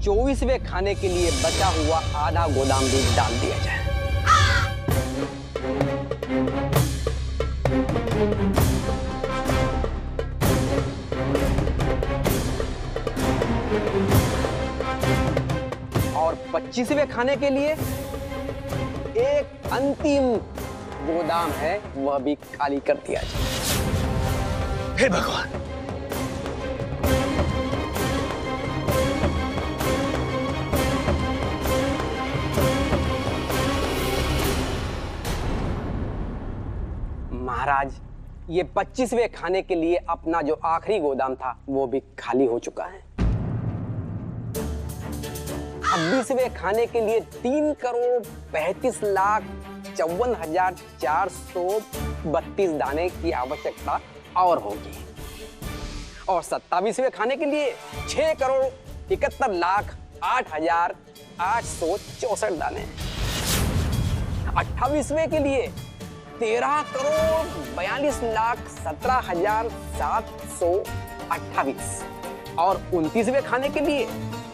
24वें खाने के लिए बचा हुआ आधा गोदाम भी डाल दिया जाए। और 25वें खाने के लिए एक अंतिम गोदाम है, वह भी खाली कर दिया जाए। हे भगवान, महाराज, ये 25वें खाने के लिए अपना जो आखिरी गोदाम था वो भी खाली हो चुका है। 26वें खाने के लिए 3,35,54,432 दाने की आवश्यकता और होगी। और 27वें खाने के लिए 6,71,08,864 दाने। 28वें के लिए 13,42,17,728 और 29वें खाने के लिए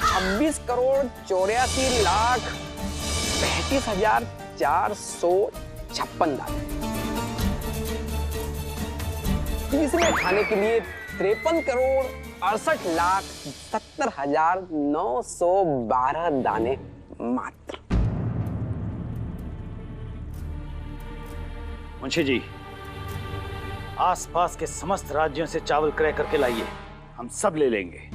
26,84,35,456 दाने। 30वें खाने के लिए 53,68,70,912 दाने मात्र। मुंशी जी, आसपास के समस्त राज्यों से चावल क्रय करके लाइए, हम सब ले लेंगे।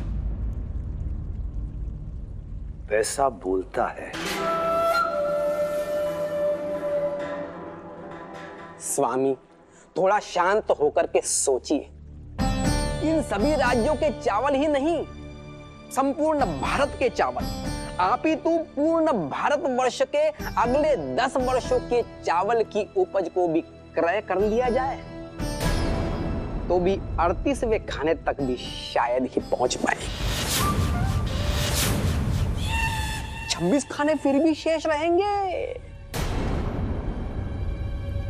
पैसा बोलता है। स्वामी, थोड़ा शांत होकर के सोचिए। इन सभी राज्यों के चावल ही नहीं, संपूर्ण भारत के चावल, अपितु पूर्ण भारतवर्ष के अगले 10 वर्षों के चावल की उपज को भी क्रय कर लिया जाए तो भी 38वें खाने तक भी शायद ही पहुंच पाए। 26 खाने फिर भी शेष रहेंगे।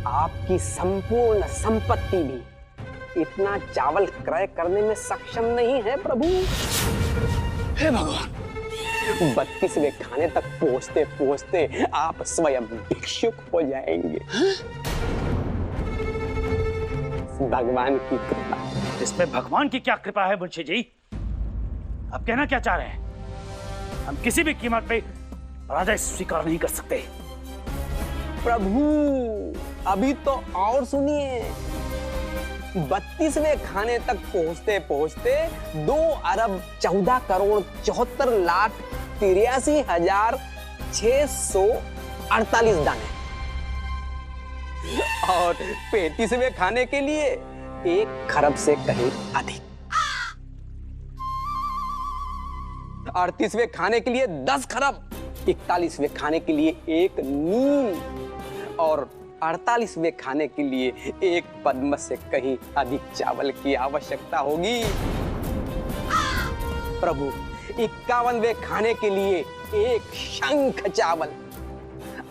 आपकी संपूर्ण संपत्ति भी इतना चावल क्रय करने में सक्षम नहीं है प्रभु। हे भगवान, 32वें खाने तक पहुंचते पहुंचते आप स्वयं भिक्षुक हो जाएंगे। भगवान की कृपा। इसमें भगवान की क्या कृपा है मुंशी जी? आप कहना क्या चाह रहे हैं? हम किसी भी कीमत पे पराजय स्वीकार नहीं कर सकते। प्रभु, अभी तो और सुनिए। 32वें खाने तक पहुंचते पहुंचते 2,14,83,648 दाने और 35वें खाने के लिए 1 खरब से कहीं अधिक। 38वें खाने के लिए 10 खरब, 41वें खाने के लिए 1 नील और 48वें खाने के लिए 1 पद्म से कहीं अधिक चावल की आवश्यकता होगी। प्रभु, 51वें खाने के लिए 1 शंख चावल,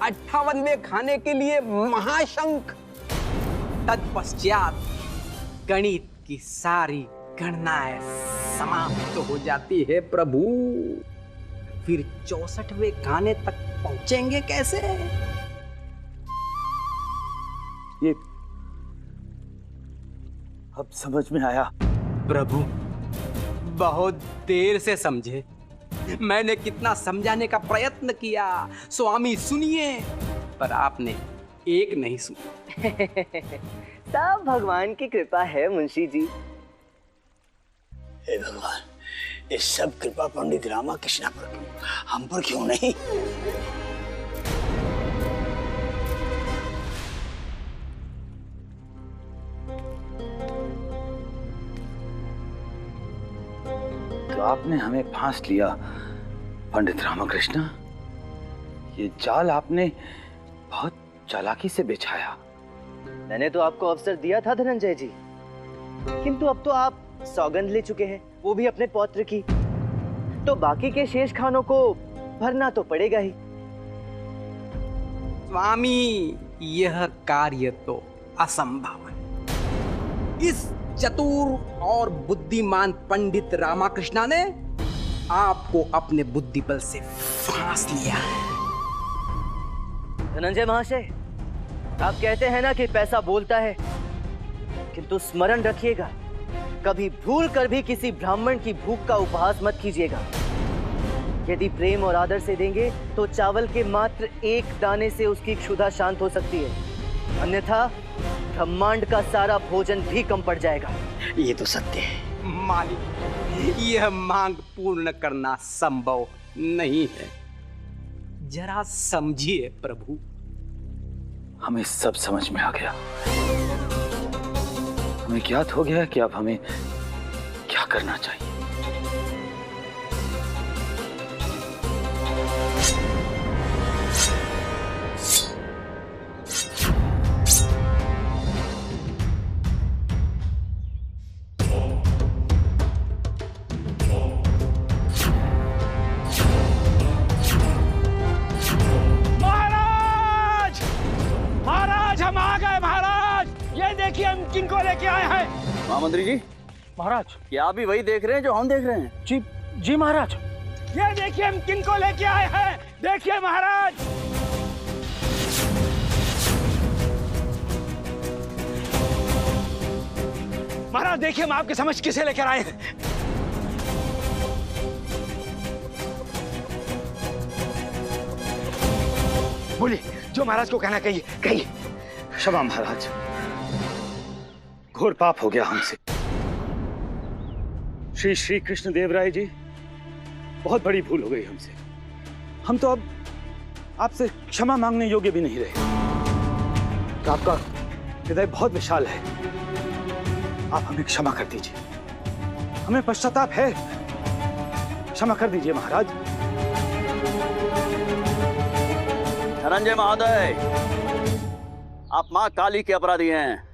58वें खाने के लिए महाशंख। तत्पश्चात गणित की सारी गणनाएं समाप्त हो जाती है प्रभु। फिर 64वें खाने तक पहुंचेंगे कैसे? ये अब समझ में आया। प्रभु, बहुत देर से समझे। मैंने कितना समझाने का प्रयत्न किया, स्वामी सुनिए, पर आपने एक नहीं सुना। सब भगवान की कृपा है मुंशी जी। हे भगवान, ये सब कृपा पंडित रामाकृष्ण पर क्यों, हम पर क्यों नहीं? तो आपने हमें फांस लिया पंडित रामकृष्ण। ये जाल आपने बहुत चालाकी से बिछाया। मैंने तो आपको अवसर दिया था धनंजय जी, किंतु अब तो आप सौगंध ले चुके हैं, वो भी अपने पौत्र की, तो बाकी के शेष खानों को भरना तो पड़ेगा ही। स्वामी, यह कार्य तो असंभव है। इस चतुर और बुद्धिमान पंडित रामकृष्ण ने आपको अपने बुद्धि बल से फांस लिया है। धनंजय महाशय, आप कहते हैं ना कि पैसा बोलता है, किंतु स्मरण रखिएगा, कभी भूल कर भी किसी ब्राह्मण की भूख का उपहास मत कीजिएगा। यदि प्रेम और आदर से देंगे तो चावल के मात्र एक दाने से उसकी क्षुधा शांत हो सकती है, अन्यथा ब्रह्मांड का सारा भोजन भी कम पड़ जाएगा। ये तो सत्य है। मालिक, यह मांग पूर्ण करना संभव नहीं है। जरा समझिए प्रभु। हमें सब समझ में आ गया। हमें ज्ञात हो गया कि अब हमें क्या करना चाहिए। किनको लेके आए हैं? महामंत्री जी, महाराज, क्या आप भी वही देख रहे हैं जो हम देख रहे हैं? जी जी महाराज। ये देखिए हम किनको लेके आए हैं। देखिए महाराज, महाराज देखिए हम आपके समझ किसे लेकर आए हैं। बोलिए, जो महाराज को कहना कहिए कहिए। क्षमा महाराज, घोर पाप हो गया हमसे। श्री श्री कृष्ण देव राय जी, बहुत बड़ी भूल हो गई हमसे। हम तो अब आपसे क्षमा मांगने योग्य भी नहीं रहे। तो आपका हृदय बहुत विशाल है, आप हमें क्षमा कर दीजिए। हमें पश्चाताप है, क्षमा कर दीजिए महाराज। धनंजय महोदय, आप मां काली के अपराधी हैं,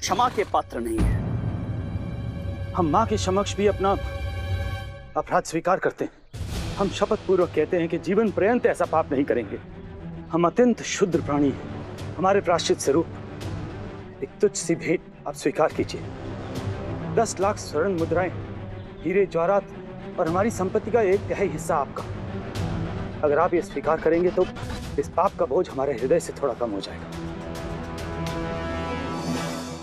क्षमा के पात्र नहीं है। हम मां के समक्ष भी अपना अपराध स्वीकार करते हैं। हम शपथ पूर्वक कहते हैं कि जीवन पर्यंत ऐसा पाप नहीं करेंगे। हम अत्यंत शुद्ध प्राणी हैं। हमारे प्रायश्चित स्वरूप एक तुच्छ सी भेंट आप स्वीकार कीजिए। 10 लाख स्वर्ण मुद्राएं, हीरे जवाहरात और हमारी संपत्ति का 1/3 हिस्सा आपका। अगर आप ये स्वीकार करेंगे तो इस पाप का बोझ हमारे हृदय से थोड़ा कम हो जाएगा।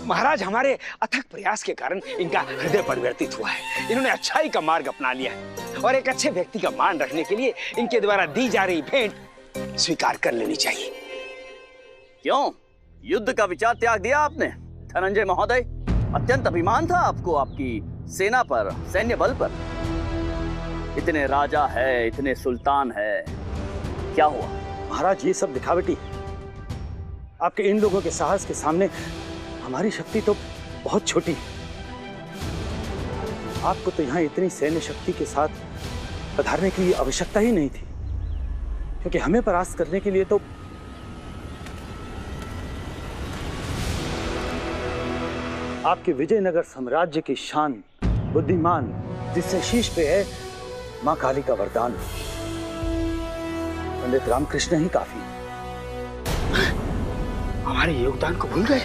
महाराज, हमारे अथक प्रयास के कारण इनका हृदय परिवर्तित हुआ है। इन्होंने अच्छाई का मार्ग अपना लिया है और एक अच्छे व्यक्ति का मान रखने के लिए इनके द्वारा दी जा रही भेंट स्वीकार कर लेनी चाहिए। क्यों युद्ध का विचार त्याग दिया आपने? धनंजय महोदय, अत्यंत अभिमान था आपको आपकी सेना पर, सैन्य बल पर। इतने राजा है, इतने सुल्तान है, क्या हुआ? महाराज, ये सब दिखावटी। आपके इन लोगों के साहस के सामने हमारी शक्ति तो बहुत छोटी है। आपको तो यहाँ इतनी सैन्य शक्ति के साथ पधारने की आवश्यकता ही नहीं थी, क्योंकि हमें परास्त करने के लिए तो आपके विजयनगर साम्राज्य की शान, बुद्धिमान, जिससे शीश पे है मां काली का वरदान, पंडित रामकृष्ण ही काफी है। हमारे योगदान को भूल गए।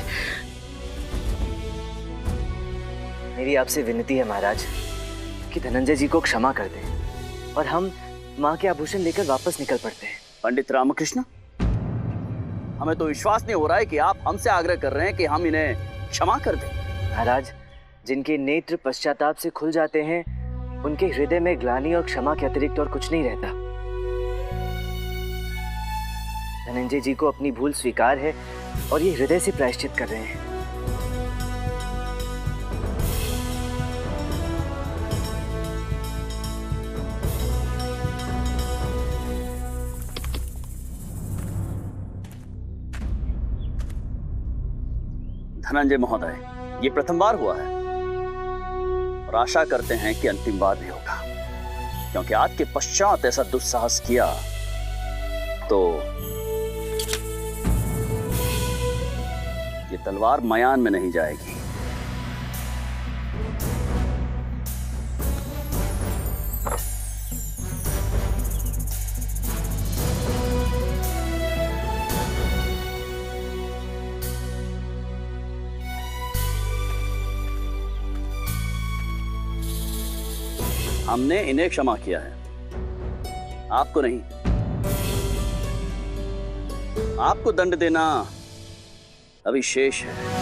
मेरी आपसे विनती है महाराज कि धनंजय जी को क्षमा कर दें और हम मां के आभूषण लेकर वापस निकल पड़ते हैं। पंडित रामकृष्ण, हमें तो विश्वास नहीं हो रहा है कि आप हमसे आग्रह कर रहे हैं कि हम इन्हें क्षमा कर दें। महाराज, जिनके नेत्र पश्चाताप से खुल जाते हैं, उनके हृदय में ग्लानि और क्षमा के अतिरिक्त और कुछ नहीं रहता। धनंजय जी को अपनी भूल स्वीकार है और ये हृदय से प्रायश्चित कर रहे हैं। धनंजय महोदय, ये प्रथम बार हुआ है और आशा करते हैं कि अंतिम बार भी होगा, क्योंकि आज के पश्चात ऐसा दुस्साहस किया तो ये तलवार मयान में नहीं जाएगी। हमने इन्हें क्षमा किया है, आपको नहीं। आपको दंड देना अभी शेष है।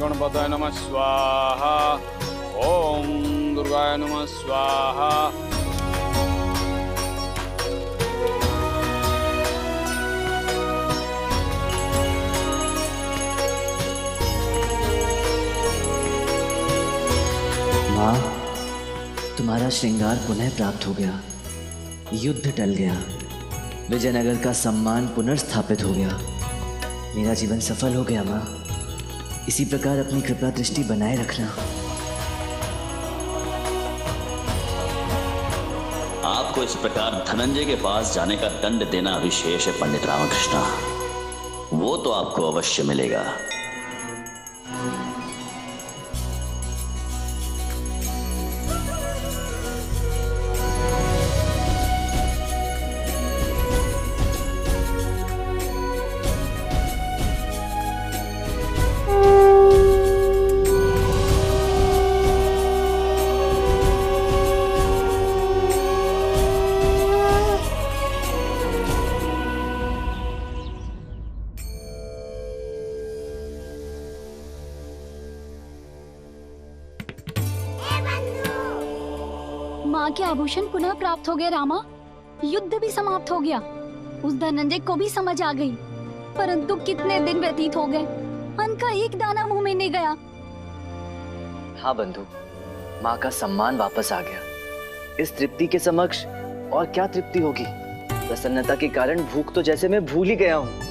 गणपतये नमः स्वाहा। ओम दुर्गाय नमः स्वाहा। माँ, तुम्हारा श्रृंगार पुनः प्राप्त हो गया, युद्ध टल गया, विजयनगर का सम्मान पुनर्स्थापित हो गया, मेरा जीवन सफल हो गया। माँ, इसी प्रकार अपनी कृपा दृष्टि बनाए रखना। आपको इस प्रकार धनंजय के पास जाने का दंड देना अभी शेष है पंडित रामकृष्ण। वो तो आपको अवश्य मिलेगा। माँ के आभूषण पुनः प्राप्त हो गए रामा। युद्ध भी समाप्त हो गया। उस धनंजय को भी समझ आ गई, परंतु कितने दिन व्यतीत हो गए, अन्न का एक दाना मुंह में नहीं गया। हाँ बंधु, माँ का सम्मान वापस आ गया। इस तृप्ति के समक्ष और क्या तृप्ति होगी। प्रसन्नता के कारण भूख तो जैसे मैं भूल ही गया हूँ।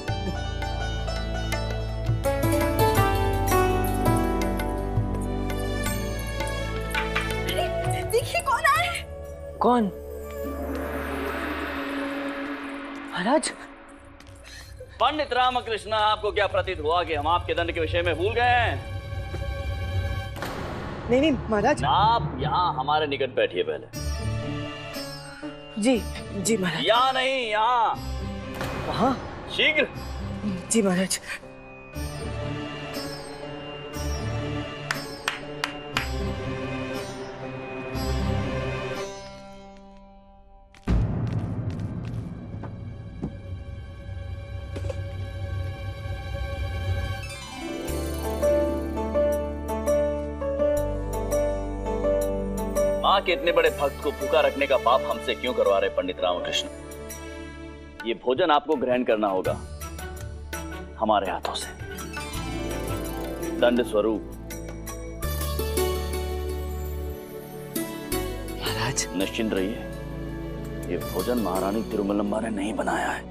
देखिए कौन आए। कौन? महाराज। पंडित रामकृष्ण, आपको क्या प्रतीत हुआ कि हम आपके दंड के विषय में भूल गए हैं? नहीं नहीं महाराज। आप यहाँ हमारे निकट बैठिए पहले। जी जी महाराज। यहाँ नहीं, यहाँ। वहाँ? शीघ्र। जी महाराज। माँ के इतने बड़े भक्त को भूखा रखने का पाप हमसे क्यों करवा रहे पंडित रामकृष्ण? ये भोजन आपको ग्रहण करना होगा हमारे हाथों से, दंड स्वरूप। महाराज निश्चिंत रहिए, ये भोजन महारानी तिरुमलम्बा ने नहीं बनाया है।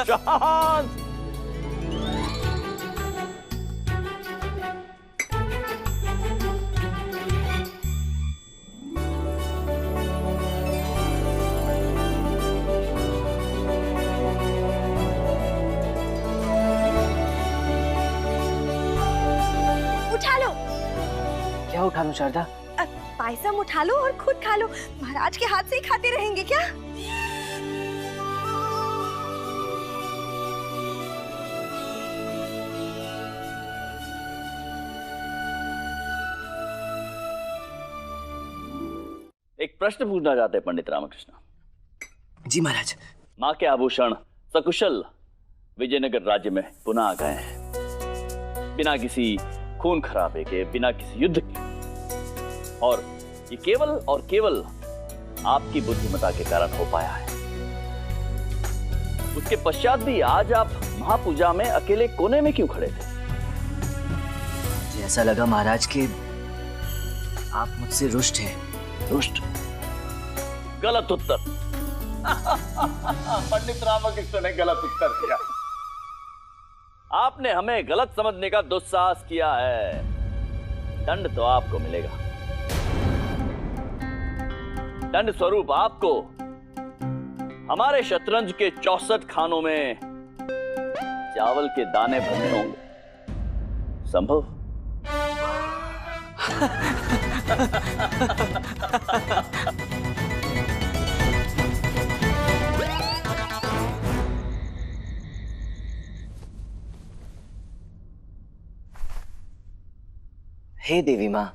शांत। क्या उठा लूं शारदा? पायसम उठा लो और खुद खा लो। महाराज के हाथ से ही खाते रहेंगे क्या? एक प्रश्न पूछना चाहते हैं पंडित रामकृष्ण। जी महाराज। माँ के आभूषण सकुशल विजयनगर राज्य में पुनः आ गए हैं, बिना किसी खून खराबे के, बिना किसी युद्ध के, और ये केवल और केवल आपकी बुद्धिमत्ता के कारण हो पाया है। उसके पश्चात भी आज आप महापूजा में अकेले कोने में क्यों खड़े थे? मुझे ऐसा लगा महाराज कि आप मुझसे रुष्ट हैं। रुष्ट? गलत उत्तर। पंडित रामकृष्ण ने गलत उत्तर दिया। आपने हमें गलत समझने का दुस्साहस किया है। दंड तो आपको मिलेगा। दंड स्वरूप आपको हमारे शतरंज के 64 खानों में चावल के दाने भरने होंगे। संभव? हे देवी माँ,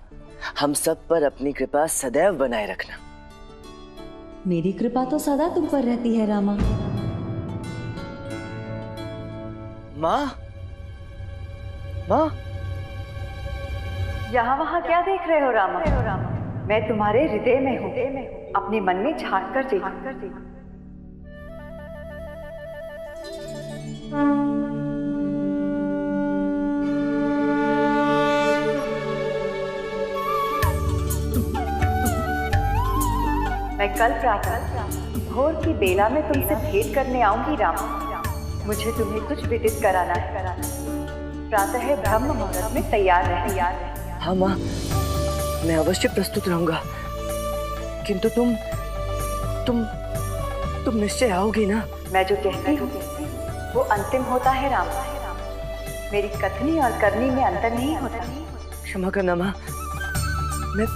हम सब पर अपनी कृपा सदैव बनाए रखना। मेरी कृपा तो सदा तुम पर रहती है रामा। माँ, माँ, यहाँ वहाँ क्या देख रहे हो रामा? मैं तुम्हारे हृदय में हूँ, अपने मन में झांक कर देखो। मैं कल प्रातः भोर की बेला में तुमसे भेंट करने आऊंगी रामा। मुझे तुम्हें कुछ विदित कराना है। प्रातः ब्रह्म मुहूर्त में तैयार रहे। हाँ माँ, मैं अवश्य प्रस्तुत रहूंगा। किंतु तुम निश्चय आओगी ना? मैं जो कहती हूँ वो अंतिम होता है रामा। मेरी कथनी और करनी में अंतर नहीं होता। क्षमा करना माँ, मैं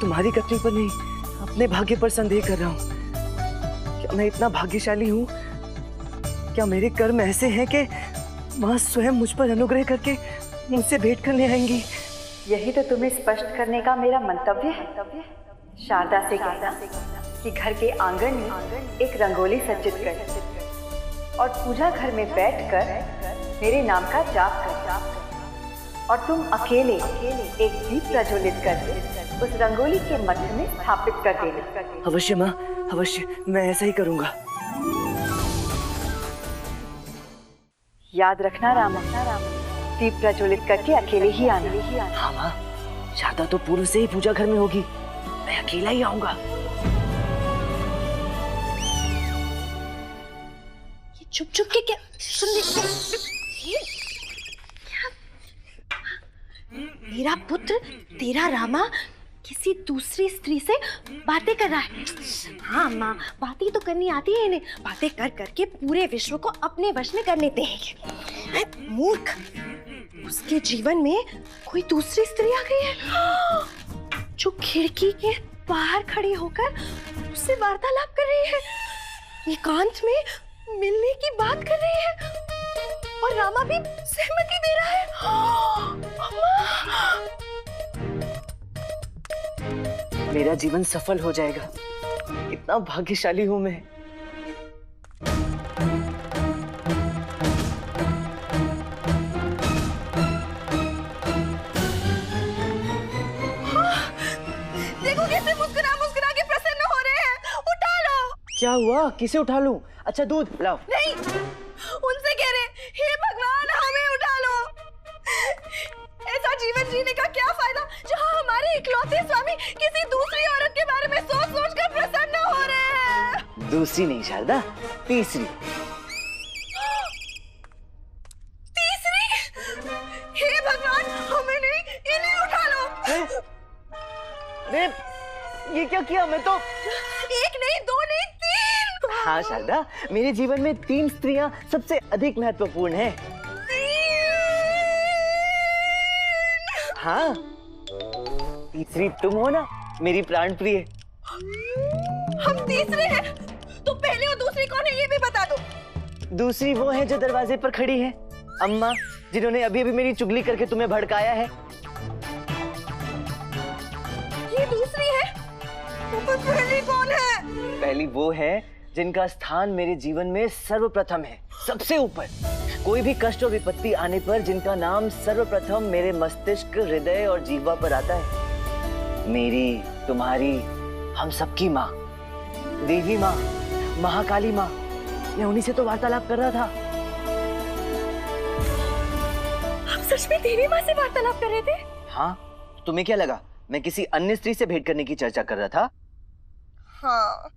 तुम्हारी कथनी पर नहीं, अपने भाग्य पर संदेह कर रहा हूँ। क्या मैं इतना भाग्यशाली हूँ? क्या मेरे कर्म ऐसे हैं कि माँ स्वयं मुझ पर अनुग्रह करके मुझसे भेंट करने आएंगी? यही तो तुम्हें स्पष्ट करने का मेरा मंतव्य है। शारदा से कहना कि घर के आंगन में एक रंगोली सज्जित कर और पूजा घर में बैठकर मेरे नाम का जाप कर, और तुम अकेले एक दीप प्रज्वलित कर उस रंगोली के मध्य में स्थापित कर देना। अवश्य माँ, अवश्य, मैं ऐसा ही करूँगा। याद रखना रामा, दीप प्रज्वलित करके अकेले ही आना। हाँ माँ, शारदा तो पूर्व से ही पूजा घर में होगी, मैं अकेला ही आऊंगा। ये चुप चुप के क्या सुन मेरा पुत्र तेरा रामा किसी दूसरी स्त्री से बातें कर रहा है। हाँ माँ, बातें तो करनी आती है इन्हें। बातें कर करके पूरे विश्व को अपने वश में कर लेते हैं। मूर्ख, उसके जीवन में कोई दूसरी स्त्री आ गई है जो खिड़की के बाहर खड़ी होकर उससे वार्तालाप कर रही है, एकांत में मिलने की बात कर रही है, और रामा भी सहमति दे रहा है। मेरा जीवन सफल हो जाएगा। कितना भाग्यशाली हूं मैं। देखो कैसे मुस्कुरा मुस्कुरा के प्रसन्न हो रहे हैं। उठा लो। क्या हुआ? किसे उठा लूं? अच्छा दूध लाओ। नहीं, उनसे कह रहे, हे भगवान हमें उठा लो। ऐसा जीवन जीने का क्या फायदा जहाँ हमारे इकलौते स्वामी किसी दूसरी औरत के बारे में सोच सोच कर प्रसन्न हो रहे हैं। दूसरी नहीं शारदा, तीसरी। तीसरी? हे भगवान, हमें नहीं, इन्हें उठा लो। अरे ये क्या किया? मैं तो एक नहीं, दो नहीं, तीन। हाँ शारदा, मेरे जीवन में 3 स्त्रियां सबसे अधिक महत्वपूर्ण हैं। हाँ, तीसरी तुम हो ना, मेरी प्राण प्रिय। हम तीसरे हैं, तो पहले और दूसरी कौन है ये भी बता दो। दूसरी वो है जो दरवाजे पर खड़ी है, अम्मा, जिन्होंने अभी अभी मेरी चुगली करके तुम्हें भड़काया है। ये दूसरी है, तो पहली कौन है? पहली वो है जिनका स्थान मेरे जीवन में सर्वप्रथम है, सबसे ऊपर। कोई भी कष्ट और विपत्ति आने पर जिनका नाम सर्वप्रथम मेरे मस्तिष्क, हृदय और जीवा पर आता है, मेरी, तुम्हारी, हम सबकी माँ, देवी माँ, महाकाली माँ। मैं उन्हीं से तो वार्तालाप कर रहा था। आप सच में देवी माँ से वार्तालाप कर रहे थे? हाँ, तुम्हें क्या लगा मैं किसी अन्य स्त्री से भेंट करने की चर्चा कर रहा था? हाँ।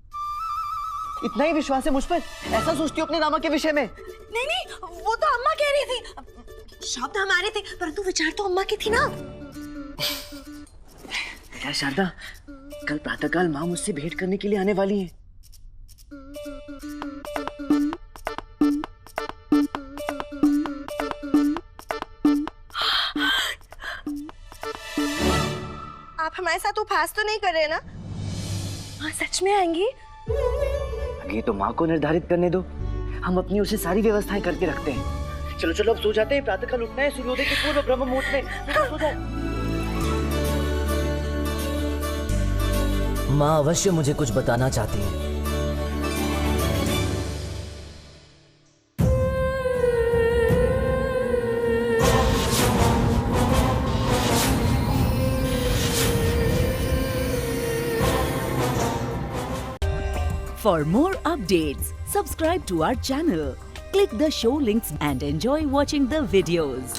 इतना ही विश्वास है मुझ पर? ऐसा सोचती हो अपने रामा के विषय में? नहीं नहीं, वो तो अम्मा कह रही थी। शब्द हमारे थे, परंतु विचार तो अम्मा की थी ना। क्या शारदा, कल प्रातःकाल माँ मुझसे भेंट करने के लिए आने वाली है। आप हमारे साथ उपहास तो नहीं कर रहे ना? हाँ सच में आएंगी? आगे तो माँ को निर्धारित करने दो, हम अपनी उसे सारी व्यवस्थाएं करके रखते हैं। चलो चलो अब सो जाते हैं, प्रातःकाल उठना है सूर्योदय के पूर्व ब्रह्म मुहूर्त में। चलो, सो जाओ। माँ अवश्य मुझे कुछ बताना चाहती है। For more updates, subscribe to our channel, click the show links and enjoy watching the videos.